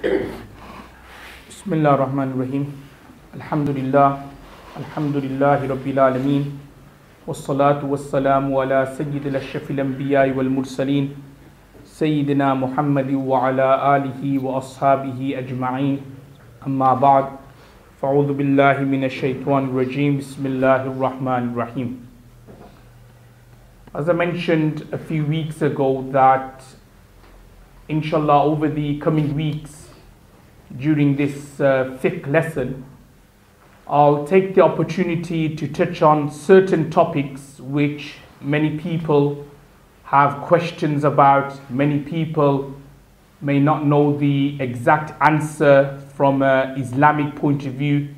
Bismillah ar-Rahman ar-Rahim. Alhamdulillah. Alhamdulillahi Rabbil Alameen. Wassalatu wassalamu ala Sayyidil Ashrafil Anbiya'i wal Mursaleen. Sayyidina Muhammadi wa ala alihi wa ashabihi ajma'een. Amma ba'd. Fa'udhu billahi minash shaitanir rajim. Bismillahir Rahmanir Rahim. As I mentioned a few weeks ago that inshallah over the coming weeks during this fiqh lesson, I'll take the opportunity to touch on certain topics which many people have questions about. Many people may not know the exact answer from an Islamic point of view,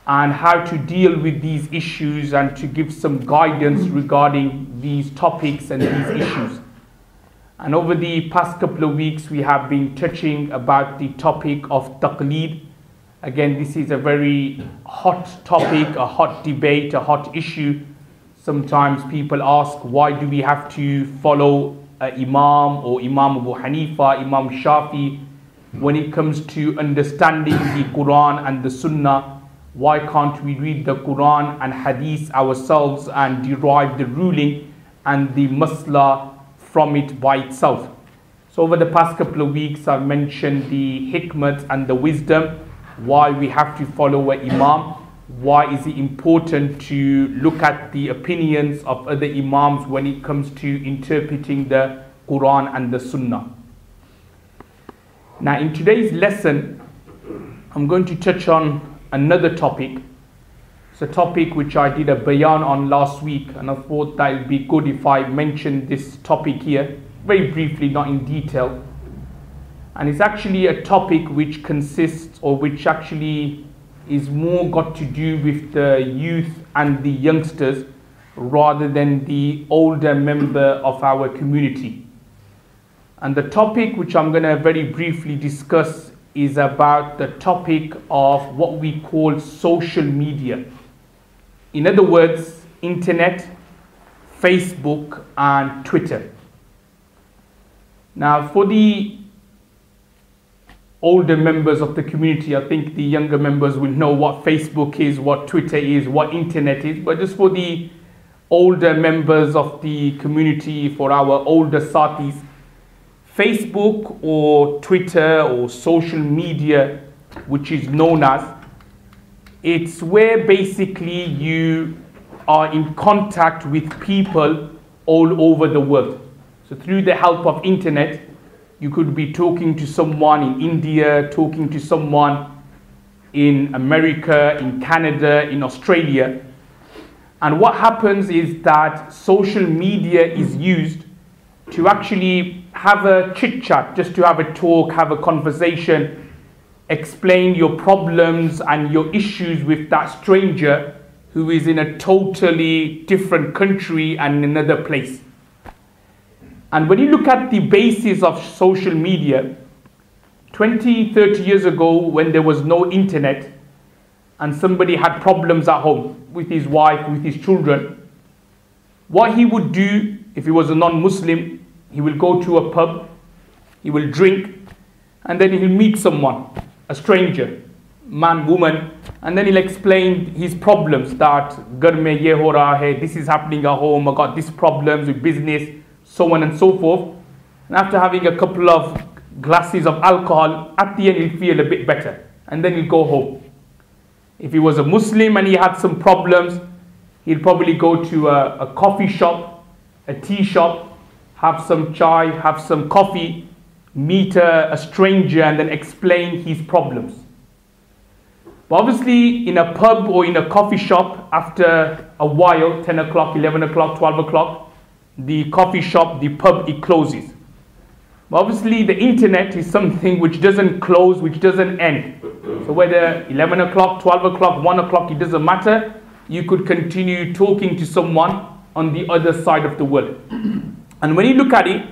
and how to deal with these issues and to give some guidance regarding these topics and these issues. And over the past couple of weeks, we have been touching about the topic of taqleed. Again, this is a very hot topic, a hot debate, a hot issue. Sometimes people ask, why do we have to follow Imam or Imam Abu Hanifa, Imam Shafi, when it comes to understanding the Quran and the Sunnah? Why can't we read the Quran and Hadith ourselves and derive the ruling and the masla from it by itself? So over the past couple of weeks, I've mentioned the hikmat and the wisdom, why we have to follow an imam, why is it important to look at the opinions of other imams when it comes to interpreting the Quran and the Sunnah. Now in today's lesson, I'm going to touch on another topic. It's a topic which I did a bayan on last week, and I thought that it would be good if I mentioned this topic here, very briefly, not in detail. And it's actually a topic which consists, or which actually is more got to do with the youth and the youngsters rather than the older member of our community. And the topic which I'm going to very briefly discuss is about the topic of what we call social media. In other words, internet, Facebook and Twitter. Now for the older members of the community, I think the younger members will know what Facebook is, what Twitter is, what internet is, but just for the older members of the community, for our older satis, Facebook or Twitter or social media, which is known as, it's where basically you are in contact with people all over the world. So through the help of internet, you could be talking to someone in India, talking to someone in America, in Canada, in Australia. And what happens is that social media is used to actually have a chit chat, just to have a talk, have a conversation, explain your problems and your issues with that stranger who is in a totally different country and another place. And when you look at the basis of social media, 20, 30 years ago, when there was no internet and somebody had problems at home with his wife, with his children, what he would do if he was a non-Muslim, he will go to a pub, he will drink, and then he'll meet someone, a stranger, man, woman, and then he'll explain his problems, that ghar mein ye ho raha hai, this is happening at home, I got these problems with business, so on and so forth. And after having a couple of glasses of alcohol, at the end he'll feel a bit better, and then he'll go home. If he was a Muslim and he had some problems, he'll probably go to a coffee shop, a tea shop, have some chai, have some coffee, meet a stranger and then explain his problems. But obviously in a pub or in a coffee shop, after a while, 10 o'clock, 11 o'clock, 12 o'clock, the coffee shop, the pub, it closes. But obviously the internet is something which doesn't close, which doesn't end. So whether 11 o'clock, 12 o'clock, 1 o'clock, it doesn't matter. You could continue talking to someone on the other side of the world. And when you look at it,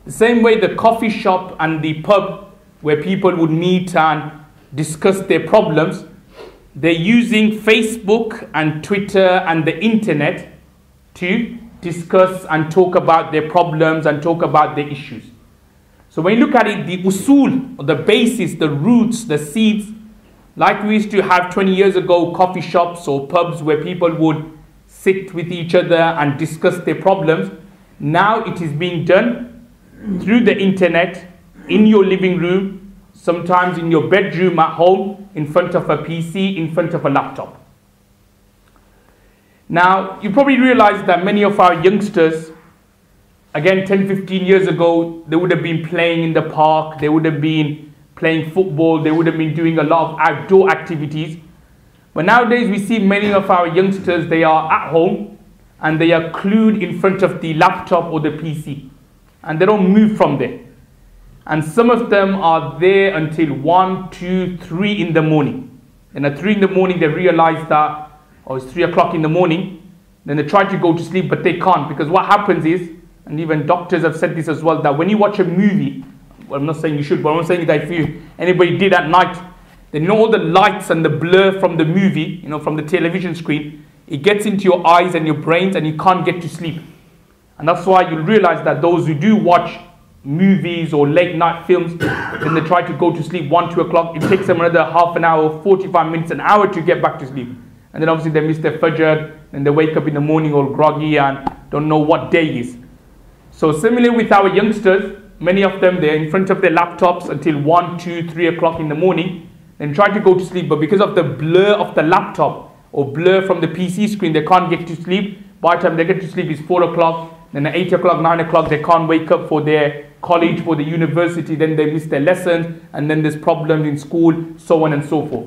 the same way the coffee shop and the pub where people would meet and discuss their problems, they're using Facebook and Twitter and the internet to discuss and talk about their problems and talk about their issues. So when you look at it, the usul, the basis, the roots, the seeds, like we used to have 20 years ago, coffee shops or pubs where people would sit with each other and discuss their problems. Now it is being done through the internet, in your living room, sometimes in your bedroom at home, in front of a PC, in front of a laptop. Now, you probably realize that many of our youngsters, again, 10, 15 years ago, they would have been playing in the park, they would have been playing football, they would have been doing a lot of outdoor activities. But nowadays, we see many of our youngsters, they are at home and they are glued in front of the laptop or the PC. And they don't move from there. And some of them are there until 1, 2, 3 in the morning. And at 3 in the morning, they realize that, it's 3 o'clock in the morning. Then they try to go to sleep, but they can't. Because what happens is, and even doctors have said this as well, that when you watch a movie, well, I'm not saying you should, but I'm saying that if anybody did at night, then all the lights and the blur from the movie, from the television screen, it gets into your eyes and your brains and you can't get to sleep. And that's why you'll realize that those who do watch movies or late night films, then they try to go to sleep 1, 2 o'clock. It takes them another half an hour, 45 minutes, an hour to get back to sleep. And then obviously they miss their fajr and they wake up in the morning all groggy and don't know what day is. So similarly with our youngsters, many of them, they're in front of their laptops until 1, 2, 3 o'clock in the morning and try to go to sleep. But because of the blur of the laptop or blur from the PC screen, they can't get to sleep. By the time they get to sleep, it's 4 o'clock. Then at 8 o'clock, 9 o'clock, they can't wake up for their college, for the university. Then they miss their lessons. And then there's problems in school, so on and so forth.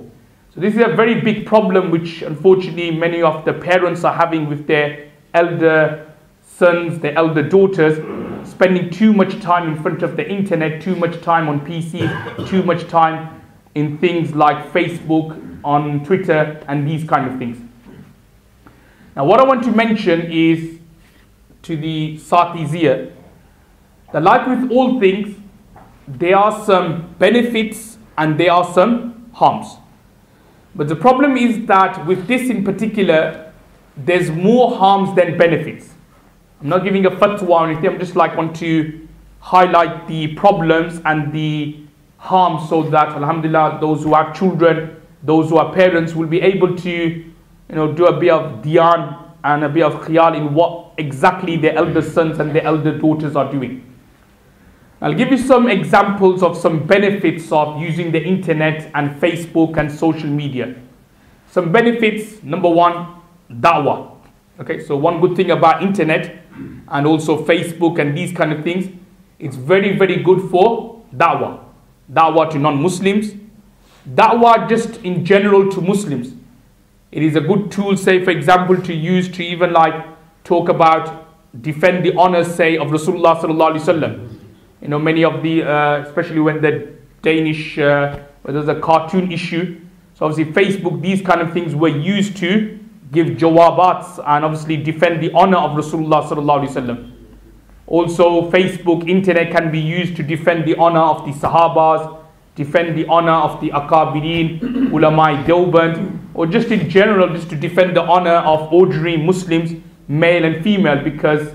So this is a very big problem which unfortunately many of the parents are having with their elder sons, their elder daughters, spending too much time in front of the internet, too much time on PCs, too much time in things like Facebook, on Twitter, and these kind of things. Now what I want to mention is to the Satis here, that like with all things, there are some benefits and there are some harms. But the problem is that with this in particular, there's more harms than benefits. I'm not giving a fatwa or anything, I'm just want to highlight the problems and the harms so that, alhamdulillah, those who have children, those who are parents will be able to do a bit of dhyan and a bit of khiyal in what exactly their elder sons and their elder daughters are doing. I'll give you some examples of some benefits of using the internet and Facebook and social media. Some benefits, number one, da'wah. Okay, so one good thing about internet and also Facebook and these kind of things, it's very, very good for da'wah. Da'wah to non-Muslims. Da'wah just in general to Muslims. It is a good tool, say for example, to use to even talk about, defend the honor, say, of Rasulullah sallallahu alaihi wasallam. Many of the, especially when the Danish, where there's a cartoon issue. So obviously Facebook, these kind of things were used to give jawabats and obviously defend the honor of Rasulullah sallallahu alaihi wasallam. Also Facebook, internet can be used to defend the honor of the Sahabas, defend the honor of the Akabirin, Ulama Deoband, or just in general, just to defend the honor of ordinary Muslims, male and female, because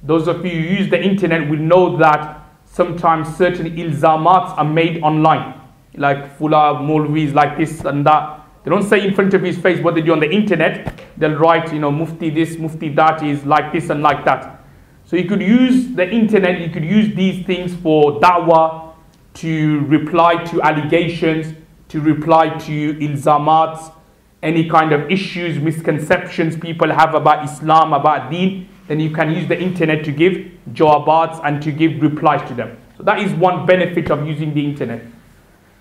those of you who use the internet will know that sometimes certain ilzamats are made online, like Fula Molvis, like this and that. They don't say in front of his face what they do on the internet. They'll write, Mufti this, Mufti that is like this and like that. So you could use the internet, you could use these things for da'wah, to reply to allegations, to reply to ilzamats, any kind of issues, misconceptions people have about Islam, about deen. Then you can use the internet to give jawabats and to give replies to them. So that is one benefit of using the internet.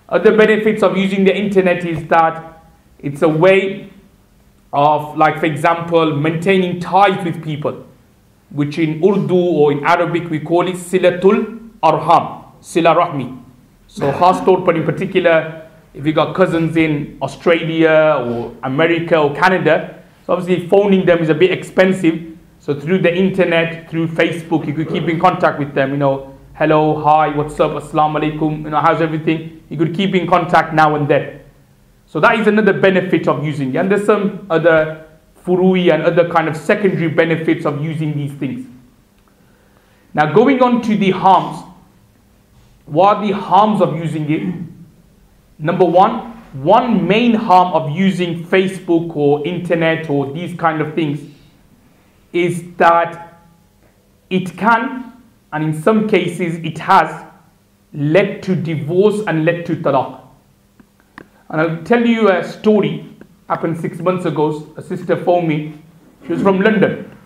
Other benefits of using the internet is that it's a way of, for example, maintaining ties with people, which in Urdu or in Arabic we call it silatul arham, sila rahmi. So khas taur par in particular, if you got cousins in Australia or America or Canada, so obviously phoning them is a bit expensive. So through the internet, through Facebook, you could keep in contact with them, hello, hi, what's up, assalamu alaikum, how's everything? You could keep in contact now and then. So that is another benefit of using it. And there's some other furui and other kind of secondary benefits of using these things. Now going on to the harms. What are the harms of using it? Number one main harm of using Facebook or internet or these kind of things is that it can, and in some cases it has, led to divorce and led to talaq. And I'll tell you a story. Happened 6 months ago. A sister phoned me. She was from London.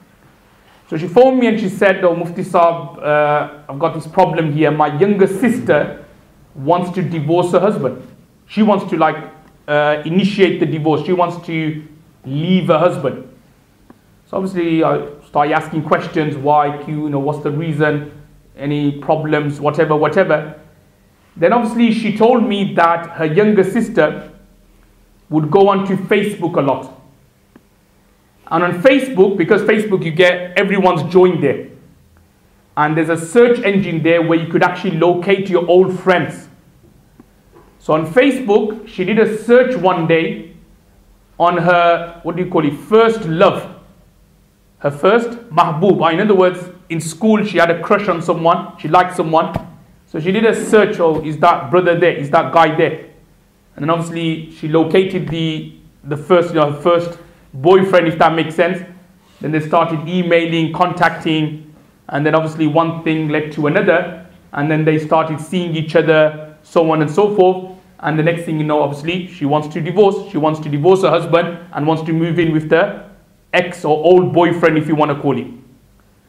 So she phoned me and she said, "Oh, Mufti Saab, I've got this problem here. My younger sister wants to divorce her husband. She wants to initiate the divorce. She wants to leave her husband." So obviously I started asking questions. Why? What's the reason? Any problems? Whatever. Then obviously she told me that her younger sister would go onto Facebook a lot. And on Facebook, because Facebook you get everyone's joined there. And there's a search engine there where you could actually locate your old friends. So on Facebook, she did a search one day on her, first love. Her first mahboob. In other words, in school she had a crush on someone, she liked someone. So she did a search, is that brother there, is that guy there? And then obviously she located the first, her first boyfriend, if that makes sense. Then they started emailing, contacting, and then obviously one thing led to another, and then they started seeing each other, so on and so forth. And the next thing you know, obviously she wants to divorce. She wants to divorce her husband and wants to move in with the ex or old boyfriend, if you want to call it.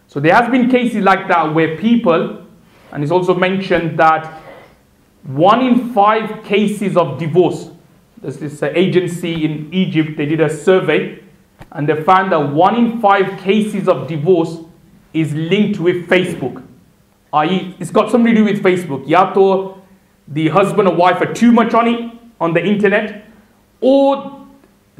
So there has been cases like that where people, and it's also mentioned that 1 in 5 cases of divorce, there's this agency in Egypt, they did a survey and they found that 1 in 5 cases of divorce is linked with Facebook. I.e., it's got something to do with Facebook. Ya to the husband or wife are too much on the internet, or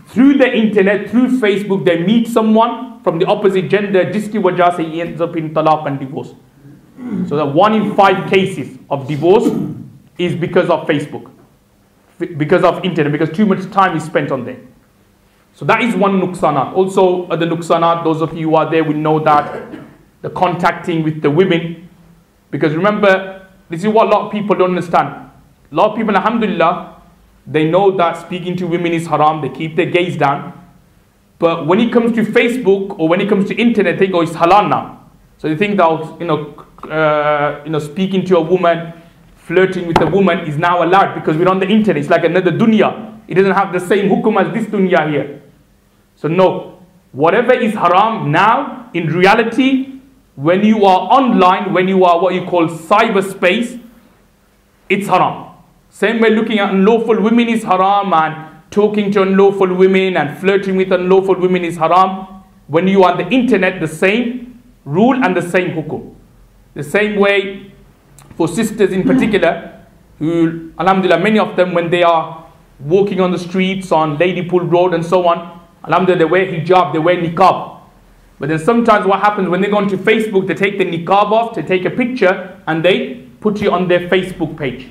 through the internet, through Facebook, they meet someone from the opposite gender, jiski wajah se he ends up in talaq and divorce. So that 1 in 5 cases of divorce is because of Facebook, because of internet, because too much time is spent on there. So that is one nuksanat. Also other nuksanat, those of you who are there will know that the contacting with the women, because remember, this is what a lot of people don't understand. A lot of people, alhamdulillah, they know that speaking to women is haram, they keep their gaze down. But when it comes to Facebook or when it comes to internet, they go, it's halal now. So they think that, speaking to a woman, flirting with a woman is now allowed because we're on the internet. It's like another dunya. It doesn't have the same hukum as this dunya here. So no, whatever is haram now, in reality, when you are online, when you are what you call cyberspace, it's haram. Same way looking at unlawful women is haram, and talking to unlawful women and flirting with unlawful women is haram. When you are on the internet, the same rule and the same hukum. The same way for sisters in particular, who, alhamdulillah, many of them when they are walking on the streets, on Ladypool Road and so on, alhamdulillah, they wear hijab, they wear niqab. But then sometimes what happens when they go onto Facebook, they take the niqab off, they take a picture and they put it on their Facebook page.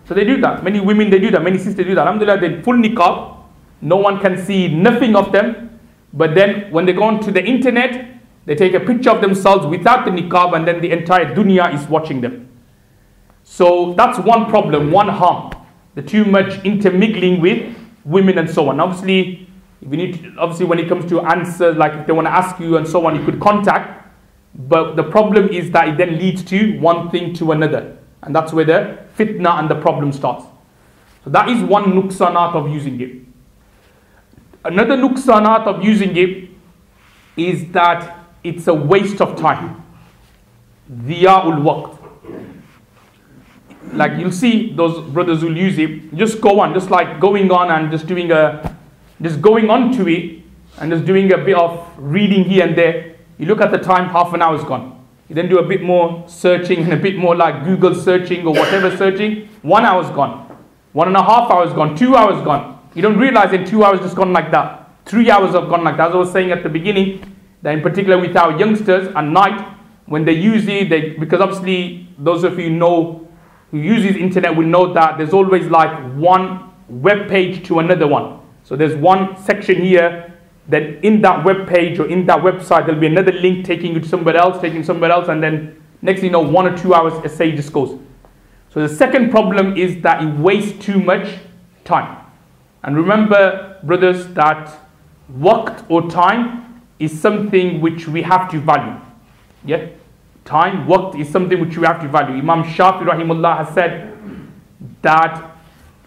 So they do that. Many women, they do that. Many sisters do that. Alhamdulillah, they full niqab. No one can see nothing of them. But then when they go onto the internet, they take a picture of themselves without the niqab, and then the entire dunya is watching them. So that's one problem, one harm. The too much intermingling with women and so on. Obviously, when it comes to answers, like if they want to ask you and so on, you could contact. But the problem is that it then leads to one thing to another. And that's where the fitna and the problem starts. So that is one nuksanat of using it. Another nuksanat of using it is that it's a waste of time. Dhiya'ul waqt. Like you'll see those brothers who'll use it, just go on, just like going on and just going on to it and just doing a bit of reading here and there. You look at the time, half an hour is gone. You then do a bit more searching and a bit more like Google searching or whatever searching. 1 hour's gone. 1.5 hours gone. 2 hours gone. You don't realize in 2 hours just gone like that. 3 hours have gone like that. As I was saying at the beginning, that in particular with our youngsters at night, when they use it, because obviously those of you know who uses internet will know that there's always like one web page to another one. So there's one section here, then in that web page or in that website there'll be another link taking you to somewhere else, and then next thing you know, 1 or 2 hours essay just goes. So the second problem is that it wastes too much time. And remember, brothers, that waqt or time is something which we have to value. Yeah? Time, waqt is something which we have to value. Imam Shafi rahimullah has said that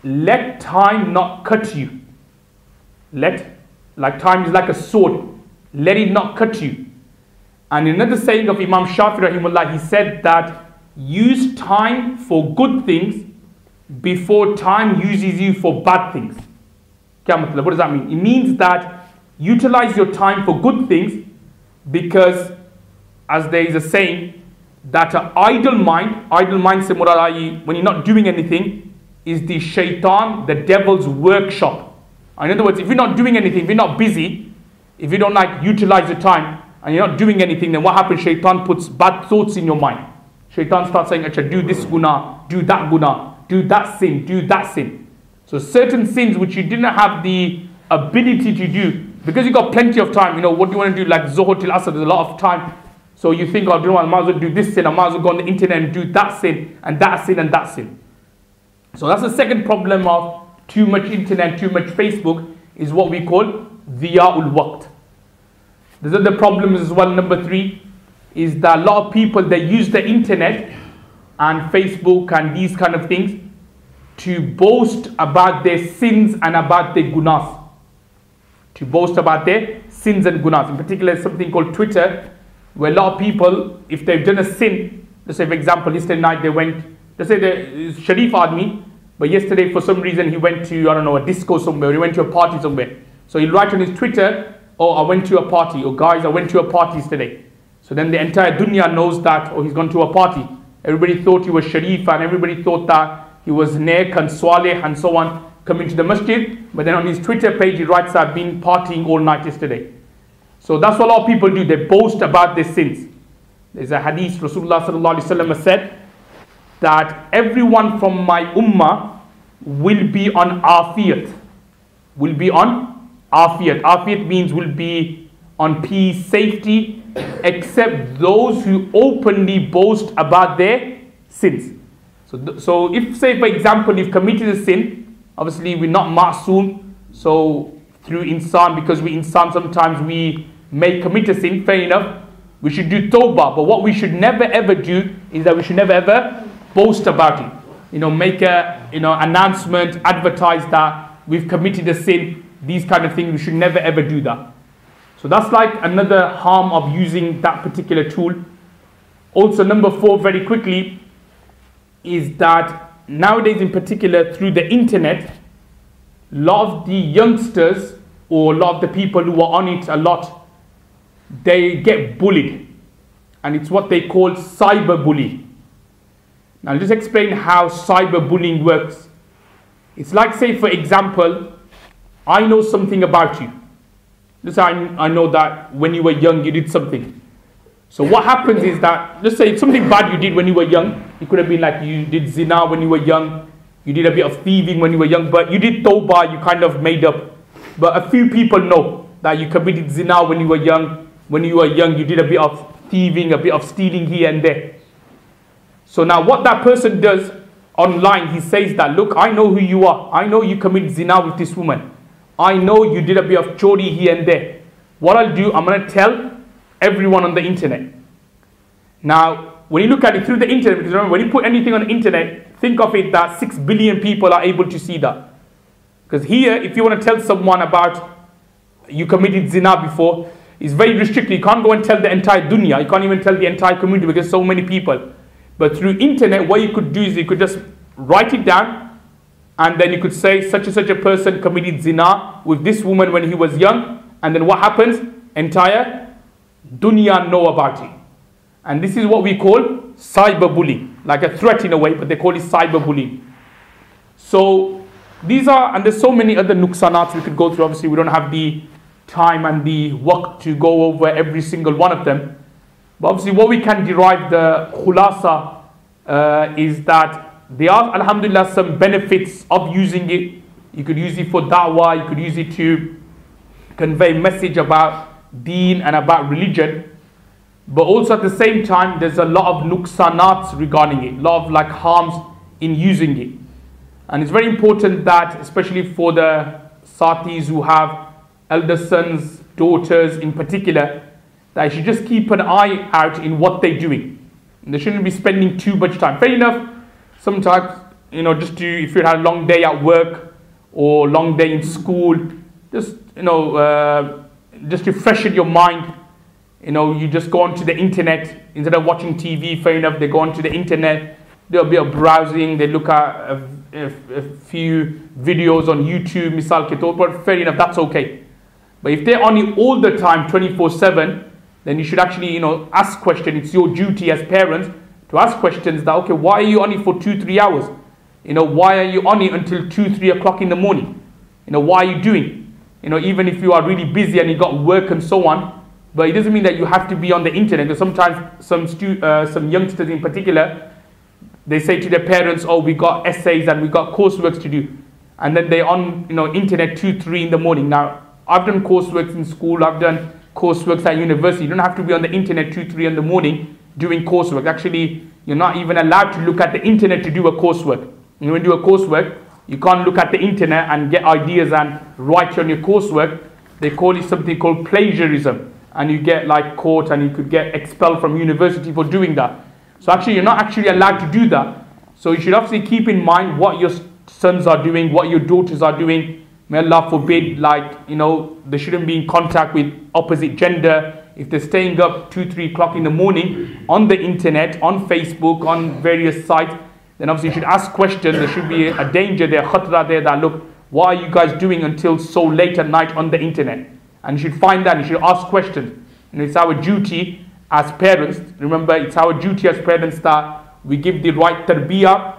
let time not cut you. Like time is like a sword. Let it not cut you. And another saying of Imam Shafi rahimullah, he said that use time for good things before time uses you for bad things. What does that mean? It means that utilize your time for good things, because as there is a saying that an idle mind se murad, when you're not doing anything, is the shaitan, the devil's workshop. In other words, if you're not doing anything, if you're not busy, if you don't like utilize your time and you're not doing anything, then what happens? Shaitan puts bad thoughts in your mind. Shaitan starts saying, Acha, do this guna, do that guna, do that sin, do that sin. So certain sins which you didn't have the ability to do, because you got plenty of time, what do you want to do? Like Zohor till Asr, there's a lot of time. So you think, I might as well do this sin, I might as well go on the internet and do that sin, and that sin, and that sin. So that's the second problem of too much internet, too much Facebook, is what we call dhiya'ul waqt. There's other problems as well. Number 3 is that a lot of people, they use the internet and Facebook and these kind of things to boast about their sins and about their gunas. To boast about their sins and gunas. In particular, something called Twitter, where a lot of people, if they've done a sin, let's say for example, yesterday night they went, let's say the Sharif Admi, but yesterday for some reason he went to, a disco somewhere, he went to a party somewhere. So he'll write on his Twitter, oh, I went to a party, or guys, I went to a party today. So then the entire dunya knows that, oh, he's gone to a party. Everybody thought he was Sharif, and everybody thought that he was Nek and Swaleh and so on, coming to the masjid. But then on his Twitter page he writes, I've been partying all night yesterday. So that's what a lot of people do. They boast about their sins. There's a hadith, Rasulullah sallallahu alaihi wasallam has said that everyone from my ummah will be on afiyat. Will be on afiyat. Afiyat means will be on peace, safety, except those who openly boast about their sins. So if, say for example, you've committed a sin, obviously we're not ma'soom, so through insan, because we insan sometimes we may commit a sin, fair enough, we should do tawbah. But what we should never ever do is that we should never ever boast about it. Make a announcement, advertise that we've committed a sin, these kind of things. We should never ever do that. So that's like another harm of using that particular tool. Also, number 4, very quickly, is that nowadays in particular through the internet, a lot of the youngsters or a lot of the people who are on it a lot, they get bullied, and it's what they call cyberbullying. Now I'll just explain how cyberbullying works. It's like, say for example, I know something about you. Let's say I know that when you were young you did something. So what happens is that, let's say something bad you did when you were young. It could have been like you did zina when you were young, you did a bit of thieving when you were young, but you did tawbah, you kind of made up. But a few people know that you committed zina when you were young. When you were young, you did a bit of thieving, a bit of stealing here and there. So now what that person does online, he says that, look, I know who you are. I know you committed zina with this woman. I know you did a bit of chori here and there. What I'll do, I'm going to tell everyone on the internet. Now, when you look at it through the internet, because remember, when you put anything on the internet, think of it that 6 billion people are able to see that. Because here, if you want to tell someone about you committed zina before, it's very restricted. You can't go and tell the entire dunya. You can't even tell the entire community because so many people. But through internet, what you could do is you could just write it down, and then you could say such and such a person committed zina with this woman when he was young, and then what happens? Entire dunya know about it. And this is what we call cyberbullying, like a threat in a way, but they call it cyberbullying. So these are, and there's so many other nuksanats we could go through. Obviously we don't have the time and the work to go over every single one of them. But obviously what we can derive, the khulasa, is that there are, alhamdulillah, some benefits of using it. You could use it for da'wah, you could use it to convey message about deen and about religion. But also at the same time, there's a lot of nuksanats regarding it, a lot of like harms in using it. And it's very important that, especially for the Satis who have elder sons, daughters in particular, that you should just keep an eye out in what they're doing. And they shouldn't be spending too much time. Fair enough, sometimes, just to, if you had a long day at work or long day in school, just, just to freshen your mind, you just go onto the internet instead of watching TV. Fair enough, they go onto the internet, do a bit of browsing, they look at a few videos on YouTube, misal ke taur par, fair enough, that's okay. But if they're on it all the time, 24/7, then you should actually, ask questions. It's your duty as parents to ask questions that, okay, why are you on it for 2-3 hours? Why are you on it until 2-3 o'clock in the morning? Why are you doing? Even if you are really busy and you got work and so on, but it doesn't mean that you have to be on the internet. Because sometimes some youngsters in particular, they say to their parents, oh, we got essays and we got coursework to do. And then they're on, internet 2-3 in the morning. Now, I've done coursework in school, I've done coursework at university. You don't have to be on the internet 2-3 in the morning doing coursework. Actually, you're not even allowed to look at the internet to do a coursework. When you do a coursework, you can't look at the internet and get ideas and write on your coursework. They call it something called plagiarism. And you get caught and you could get expelled from university for doing that. So actually, you're not actually allowed to do that. So you should obviously keep in mind what your sons are doing, what your daughters are doing. May Allah forbid, they shouldn't be in contact with opposite gender. If they're staying up 2-3 o'clock in the morning on the internet, on Facebook, on various sites, then obviously you should ask questions. There should be a danger there, khatra there, that look, what are you guys doing until so late at night on the internet? And you should find that, you should ask questions. It's our duty as parents. Remember, it's our duty as parents that we give the right tarbiyah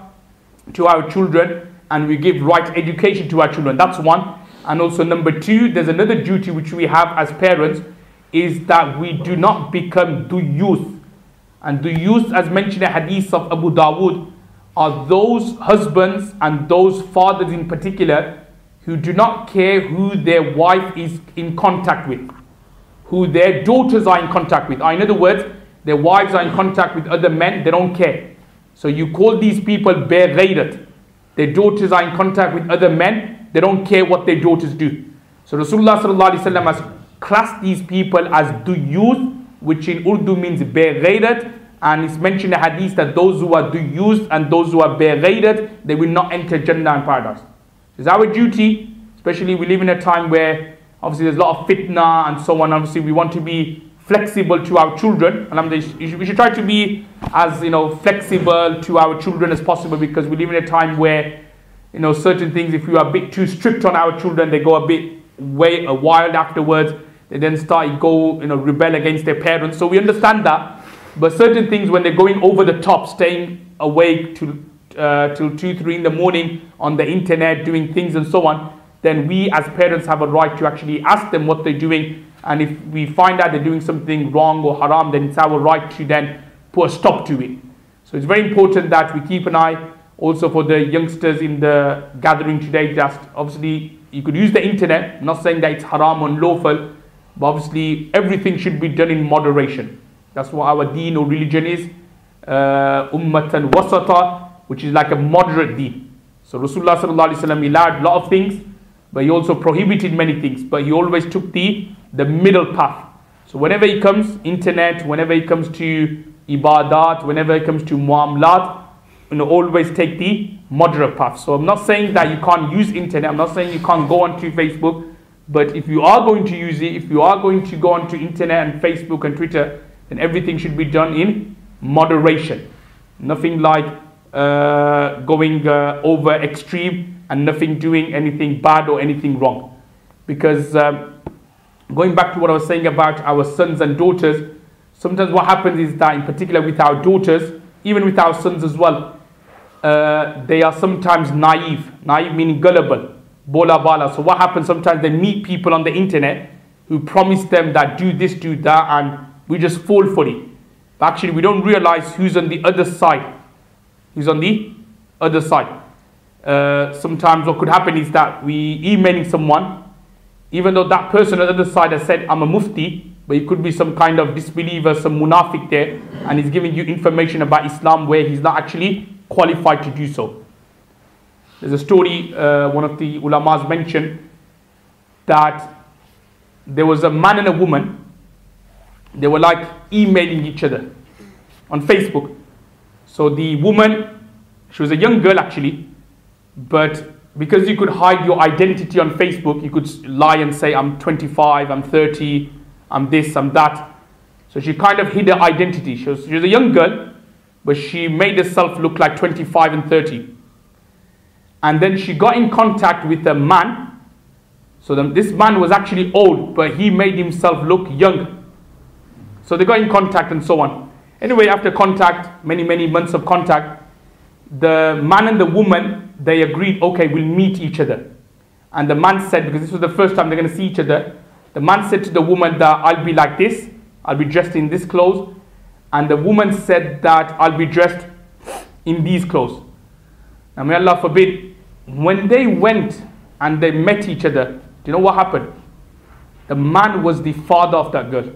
to our children and we give right education to our children. That's one. And also number two, there's another duty which we have as parents, is that we do not become duyuth. And duyuth, as mentioned in hadith of Abu Dawood, are those husbands and those fathers in particular who do not care who their wife is in contact with, who their daughters are in contact with. Or in other words, their wives are in contact with other men, they don't care. So you call these people beghayrat. Their daughters are in contact with other men, they don't care what their daughters do. So Rasulullah sallallahu alaihi wasallam has classed these people as duyuth, which in Urdu means beghayrat, and it's mentioned in the hadith that those who are duyuth and those who are beghayrat, they will not enter Jannah and paradise. It's our duty, especially we live in a time where obviously there's a lot of fitna and so on. Obviously we want to be flexible to our children. We should try to be as flexible to our children as possible, because we live in a time where certain things, if we are a bit too strict on our children, they go a bit wild afterwards. They then rebel against their parents. So we understand that. But certain things, when they're going over the top, staying awake till 2-3 in the morning on the internet, doing things and so on, then we as parents have a right to actually ask them what they're doing. And if we find out they're doing something wrong or haram, then it's our right to then put a stop to it. So it's very important that we keep an eye also for the youngsters in the gathering today. Just obviously you could use the internet, I'm not saying that it's haram or unlawful, but obviously everything should be done in moderation. That's what our deen or religion is, ummatan wasata, which is like a moderate deen. So Rasulullah sallallahu alaihi wasallam allowed a lot of things, but he also prohibited many things, but he always took the middle path. So whenever it comes internet, whenever it comes to ibadat, whenever it comes to muamalat, always take the moderate path. So I'm not saying that you can't use internet, I'm not saying you can't go onto Facebook, but if you are going to use it, if you are going to go onto internet and Facebook and Twitter, then everything should be done in moderation. Nothing like going over extreme, and nothing doing anything bad or anything wrong. Because going back to what I was saying about our sons and daughters, sometimes what happens is that, in particular with our daughters, even with our sons as well, they are sometimes naive meaning gullible, bola bala. So what happens, sometimes they meet people on the internet who promise them that do this, do that, and we just fall for it. But actually we don't realize who's on the other side. Who's on the other side. Sometimes what could happen is that we emailing someone, even though that person on the other side has said, I'm a mufti, but he could be some kind of disbeliever, some munafiq there, and he's giving you information about Islam where he's not actually qualified to do so. There's a story one of the ulamas mentioned that there was a man and a woman. They were like emailing each other on Facebook. So the woman, she was a young girl actually, but because you could hide your identity on Facebook, you could lie and say, I'm 25, I'm 30, I'm this, I'm that. So she kind of hid her identity. She was a young girl, but she made herself look like 25 and 30. And then she got in contact with a man. So this man was actually old, but he made himself look young. So they got in contact and so on. Anyway, after contact, many months of contact, the man and the woman, they agreed, okay, we'll meet each other. And the man said, because this was the first time they're going to see each other, the man said to the woman that I'll be like this, I'll be dressed in this clothes. And the woman said that I'll be dressed in these clothes. Now may Allah forbid, when they went and they met each other, do you know what happened? The man was the father of that girl.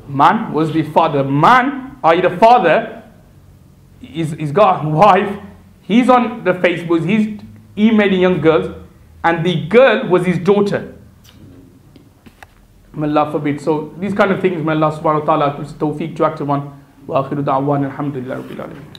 Man was the father. Man, i.e. the father, he's got a wife, he's on the Facebook, he's emailing young girls, and the girl was his daughter. May Allah forbid. So these kind of things, may Allah subhanahu wa ta'ala gives tawfiq to act upon. Wa akhiru da'wan alhamdulillah rabbil alamin.